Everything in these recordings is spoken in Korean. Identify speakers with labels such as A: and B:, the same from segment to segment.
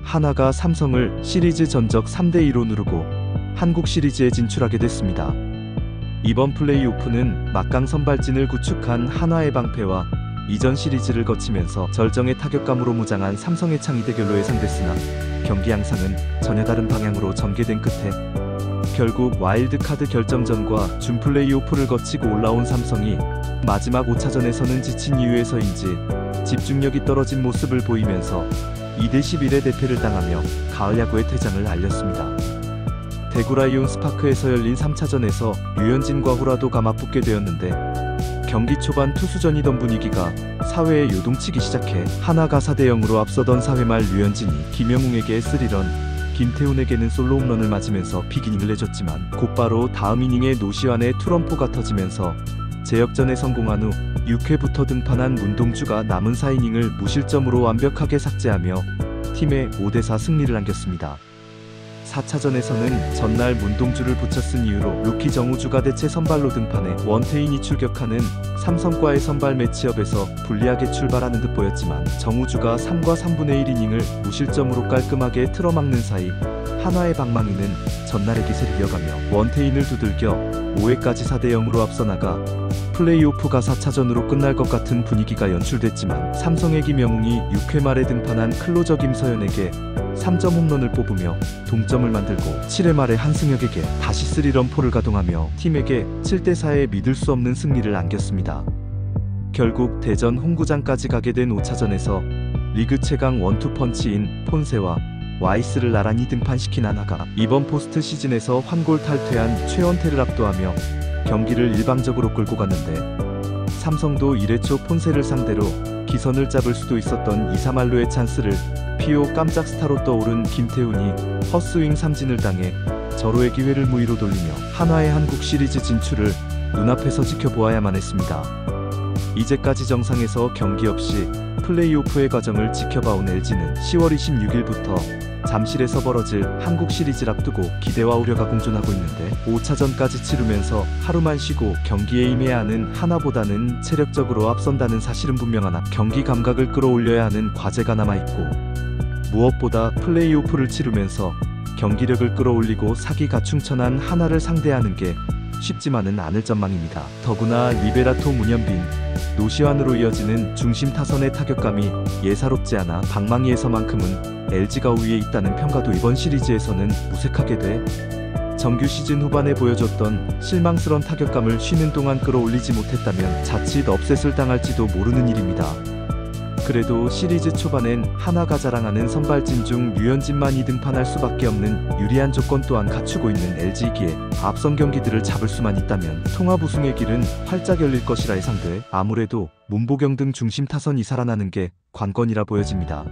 A: 하나가 삼성을 시리즈 전적 3대2로 누르고 한국 시리즈에 진출하게 됐습니다. 이번 플레이오프는 막강 선발진을 구축한 한화의 방패와 이전 시리즈를 거치면서 절정의 타격감으로 무장한 삼성의 창의 대결로 예상됐으나 경기 양상은 전혀 다른 방향으로 전개된 끝에 결국 와일드카드 결정전과 준 플레이오프를 거치고 올라온 삼성이 마지막 5차전에서는 지친 이유에서인지 집중력이 떨어진 모습을 보이면서 2대11의 대패를 당하며 가을 야구의 퇴장을 알렸습니다. 대구 라이온스파크에서 열린 3차전에서 류현진과 호라도가 맞붙게 되었는데 경기 초반 투수전이던 분위기가 4회에 요동치기 시작해 하나가 4대0으로 앞서던 4회 말 류현진이 김영웅에게 3런, 김태훈에게는 솔로 홈런을 맞으면서 비기닝을 내줬지만 곧바로 다음 이닝에 노시환의 투런포가 터지면서 재역전에 성공한 후 6회부터 등판한 문동주가 남은 4이닝을 무실점으로 완벽하게 삭제하며 팀에 5대4 승리를 안겼습니다. 4차전에서는 전날 문동주를 붙여쓴 이유로 루키 정우주가 대체 선발로 등판해 원태인이 출격하는 삼성과의 선발 매치업에서 불리하게 출발하는 듯 보였지만 정우주가 3과 3분의 1이닝을 무실점으로 깔끔하게 틀어막는 사이 한화의 방망이는 전날의 기세를 이어가며 원태인을 두들겨 5회까지 4대0으로 앞서 나가 플레이오프가 4차전으로 끝날 것 같은 분위기가 연출됐지만 삼성의 김영웅이 6회 말에 등판한 클로저 김서현에게 3점 홈런을 뽑으며 동점을 만들고 7회 말에 한승혁에게 다시 3런포를 가동하며 팀에게 7대4의 믿을 수 없는 승리를 안겼습니다. 결국 대전 홈구장까지 가게 된 5차전에서 리그 최강 원투펀치인 폰세와 와이스를 나란히 등판시킨 하나가 이번 포스트 시즌에서 환골 탈퇴한 최원태를 압도하며 경기를 일방적으로 끌고 갔는데 삼성도 1회 초 폰세를 상대로 기선을 잡을 수도 있었던 2-3할루의 찬스를 피오 깜짝 스타로 떠오른 김태훈이 헛스윙 삼진을 당해 절호의 기회를 무의로 돌리며 한화의 한국 시리즈 진출을 눈앞에서 지켜보아야만 했습니다. 이제까지 정상에서 경기 없이 플레이오프의 과정을 지켜봐온 LG는 10월 26일부터 잠실에서 벌어질 한국 시리즈를 앞두고 기대와 우려가 공존하고 있는데 5차전까지 치르면서 하루만 쉬고 경기에 임해야 하는 하나보다는 체력적으로 앞선다는 사실은 분명하나 경기 감각을 끌어올려야 하는 과제가 남아있고 무엇보다 플레이오프를 치르면서 경기력을 끌어올리고 사기 가충천한 하나를 상대하는 게 쉽지만은 않을 전망입니다. 더구나 리베라토 문현빈, 노시환으로 이어지는 중심 타선의 타격감이 예사롭지 않아 방망이에서만큼은 LG가 우위에 있다는 평가도 이번 시리즈에서는 무색하게 돼 정규 시즌 후반에 보여줬던 실망스러운 타격감을 쉬는 동안 끌어올리지 못했다면 자칫 업셋을 당할지도 모르는 일입니다. 그래도 시리즈 초반엔 하나가 자랑하는 선발진 중 류현진만이 등판할 수밖에 없는 유리한 조건 또한 갖추고 있는 LG이기에 앞선 경기들을 잡을 수만 있다면 통합 우승의 길은 활짝 열릴 것이라 예상돼 아무래도 문보경 등 중심 타선이 살아나는 게 관건이라 보여집니다.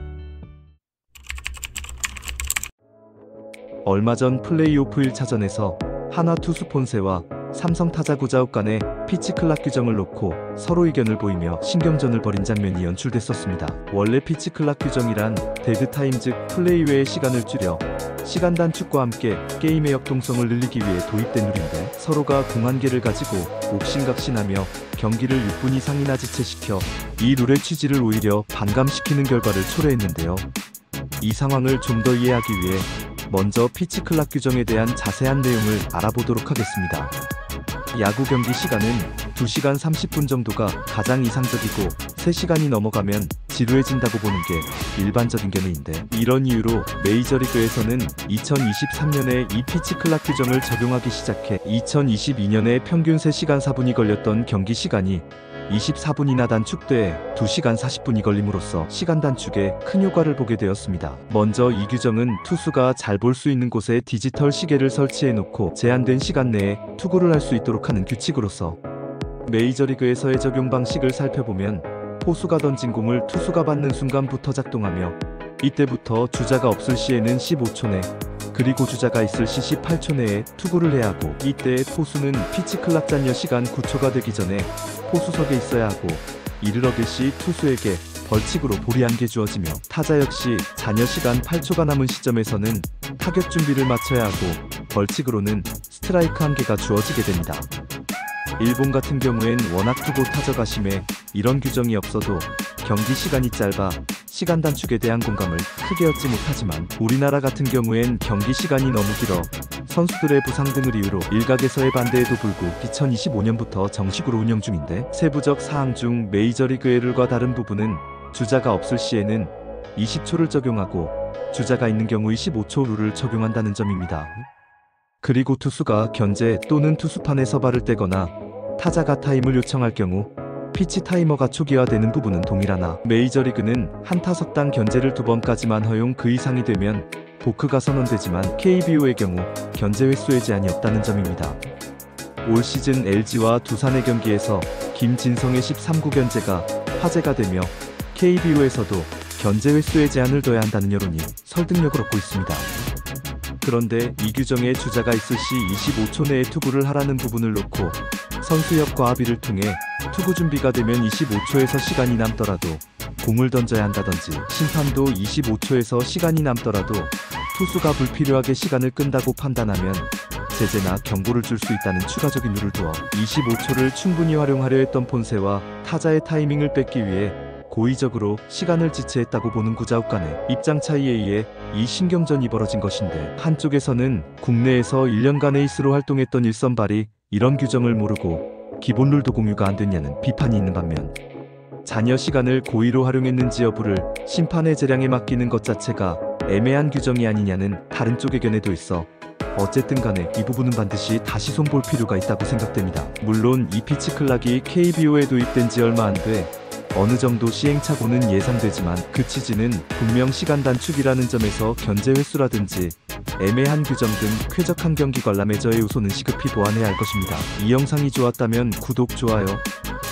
A: 얼마 전 플레이오프 1차전에서 한화 투수 폰세와 삼성 타자 구자욱 간의 피치 클락 규정을 놓고 서로 의견을 보이며 신경전을 벌인 장면이 연출됐었습니다. 원래 피치 클락 규정이란 데드타임 즉 플레이 외의 시간을 줄여 시간 단축과 함께 게임의 역동성을 늘리기 위해 도입된 룰인데 서로가 공한계를 가지고 옥신각신하며 경기를 6분 이상이나 지체시켜 이 룰의 취지를 오히려 반감시키는 결과를 초래했는데요. 이 상황을 좀 더 이해하기 위해 먼저 피치 클락 규정에 대한 자세한 내용을 알아보도록 하겠습니다. 야구 경기 시간은 2시간 30분 정도가 가장 이상적이고 3시간이 넘어가면 지루해진다고 보는 게 일반적인 견해인데 이런 이유로 메이저리그에서는 2023년에 이 피치 클락 규정을 적용하기 시작해 2022년에 평균 3시간 4분이 걸렸던 경기 시간이 24분이나 단축돼 2시간 40분이 걸림으로써 시간 단축에 큰 효과를 보게 되었습니다. 먼저 이 규정은 투수가 잘 볼 수 있는 곳에 디지털 시계를 설치해 놓고 제한된 시간 내에 투구를 할 수 있도록 하는 규칙으로서 메이저리그에서의 적용 방식을 살펴보면 포수가 던진 공을 투수가 받는 순간부터 작동하며 이때부터 주자가 없을 시에는 15초 내 그리고 주자가 있을 시 18초 내에 투구를 해야 하고 이때 포수는 피치 클락 잔여 시간 9초가 되기 전에 포수석에 있어야 하고 이를 어길 시 투수에게 벌칙으로 볼이 1개 주어지며 타자 역시 잔여 시간 8초가 남은 시점에서는 타격 준비를 마쳐야 하고 벌칙으로는 스트라이크 1개가 주어지게 됩니다. 일본 같은 경우엔 워낙 투고 타자가 심해 이런 규정이 없어도 경기 시간이 짧아 시간 단축에 대한 공감을 크게 얻지 못하지만 우리나라 같은 경우엔 경기 시간이 너무 길어 선수들의 부상 등을 이유로 일각에서의 반대에도 불구 2025년부터 정식으로 운영 중인데 세부적 사항 중 메이저리그의 룰과 다른 부분은 주자가 없을 시에는 20초를 적용하고 주자가 있는 경우 25초 룰을 적용한다는 점입니다. 그리고 투수가 견제 또는 투수판에 서발을 떼거나 타자가 타임을 요청할 경우 피치 타이머가 초기화되는 부분은 동일하나 메이저리그는 한 타석당 견제를 2번까지만 허용 그 이상이 되면 보크가 선언되지만 KBO의 경우 견제 횟수에 제한이 없다는 점입니다. 올 시즌 LG와 두산의 경기에서 김진성의 13구 견제가 화제가 되며 KBO에서도 견제 횟수에 제한을 둬야 한다는 여론이 설득력을 얻고 있습니다. 그런데 이 규정에 주자가 있을 시 25초 내에 투구를 하라는 부분을 놓고 선수협과 합의를 통해 투구 준비가 되면 25초에서 시간이 남더라도 공을 던져야 한다든지 심판도 25초에서 시간이 남더라도 투수가 불필요하게 시간을 끈다고 판단하면 제재나 경고를 줄 수 있다는 추가적인 룰을 두어 25초를 충분히 활용하려 했던 폰세와 타자의 타이밍을 뺏기 위해 고의적으로 시간을 지체했다고 보는 구자욱 간의 입장 차이에 의해 이 신경전이 벌어진 것인데 한쪽에서는 국내에서 1년간의 에이스로 활동했던 일선발이 이런 규정을 모르고 기본 룰도 공유가 안 됐냐는 비판이 있는 반면 잔여 시간을 고의로 활용했는지 여부를 심판의 재량에 맡기는 것 자체가 애매한 규정이 아니냐는 다른 쪽의 견해도 있어 어쨌든 간에 이 부분은 반드시 다시 손볼 필요가 있다고 생각됩니다. 물론 이 피치 클락이 KBO에 도입된 지 얼마 안 돼 어느 정도 시행착오는 예상되지만 그 취지는 분명 시간 단축이라는 점에서 견제 횟수라든지 애매한 규정 등 쾌적한 경기 관람의 저의 요소는 시급히 보완해야 할 것입니다. 이 영상이 좋았다면 구독, 좋아요,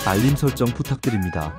A: 알림 설정 부탁드립니다.